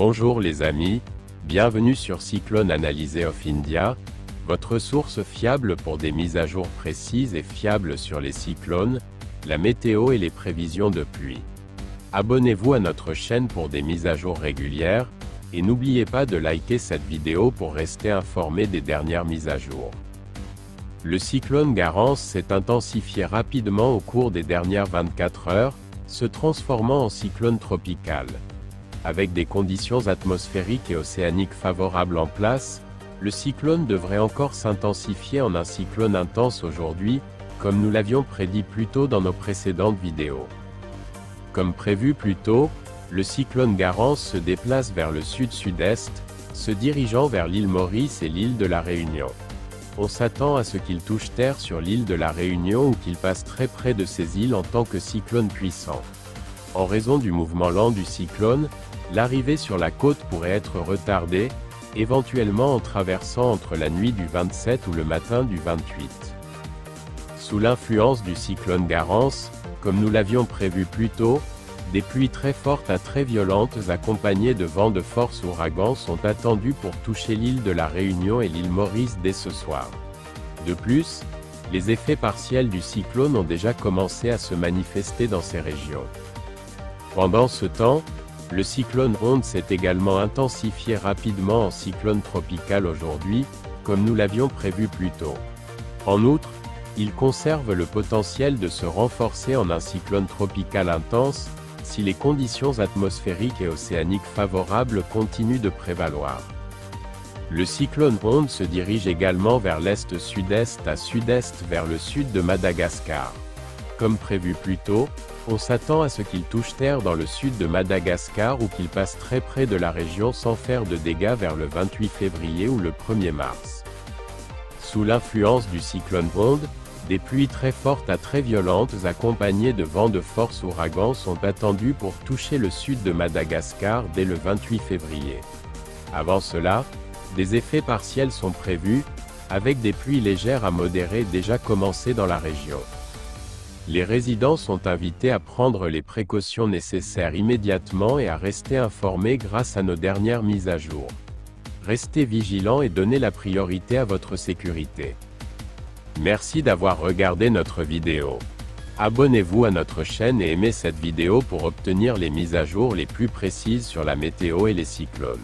Bonjour les amis, bienvenue sur Cyclone Analysis of India, votre source fiable pour des mises à jour précises et fiables sur les cyclones, la météo et les prévisions de pluie. Abonnez-vous à notre chaîne pour des mises à jour régulières, et n'oubliez pas de liker cette vidéo pour rester informé des dernières mises à jour. Le cyclone Garance s'est intensifié rapidement au cours des dernières 24 heures, se transformant en cyclone tropical. Avec des conditions atmosphériques et océaniques favorables en place, le cyclone devrait encore s'intensifier en un cyclone intense aujourd'hui, comme nous l'avions prédit plus tôt dans nos précédentes vidéos. Comme prévu plus tôt, le cyclone Garance se déplace vers le sud-sud-est, se dirigeant vers l'île Maurice et l'île de la Réunion. On s'attend à ce qu'il touche terre sur l'île de la Réunion ou qu'il passe très près de ces îles en tant que cyclone puissant. En raison du mouvement lent du cyclone, l'arrivée sur la côte pourrait être retardée, éventuellement en traversant entre la nuit du 27 ou le matin du 28. Sous l'influence du cyclone Garance, comme nous l'avions prévu plus tôt, des pluies très fortes à très violentes accompagnées de vents de force ouragan sont attendues pour toucher l'île de la Réunion et l'île Maurice dès ce soir. De plus, les effets partiels du cyclone ont déjà commencé à se manifester dans ces régions. Pendant ce temps, le cyclone Onde s'est également intensifié rapidement en cyclone tropical aujourd'hui, comme nous l'avions prévu plus tôt. En outre, il conserve le potentiel de se renforcer en un cyclone tropical intense, si les conditions atmosphériques et océaniques favorables continuent de prévaloir. Le cyclone Onde se dirige également vers l'est-sud-est à sud-est vers le sud de Madagascar. Comme prévu plus tôt, on s'attend à ce qu'il touche terre dans le sud de Madagascar ou qu'il passe très près de la région sans faire de dégâts vers le 28 février ou le 1er mars. Sous l'influence du cyclone Onde, des pluies très fortes à très violentes accompagnées de vents de force ouragan sont attendues pour toucher le sud de Madagascar dès le 28 février. Avant cela, des effets partiels sont prévus, avec des pluies légères à modérées déjà commencées dans la région. Les résidents sont invités à prendre les précautions nécessaires immédiatement et à rester informés grâce à nos dernières mises à jour. Restez vigilants et donnez la priorité à votre sécurité. Merci d'avoir regardé notre vidéo. Abonnez-vous à notre chaîne et aimez cette vidéo pour obtenir les mises à jour les plus précises sur la météo et les cyclones.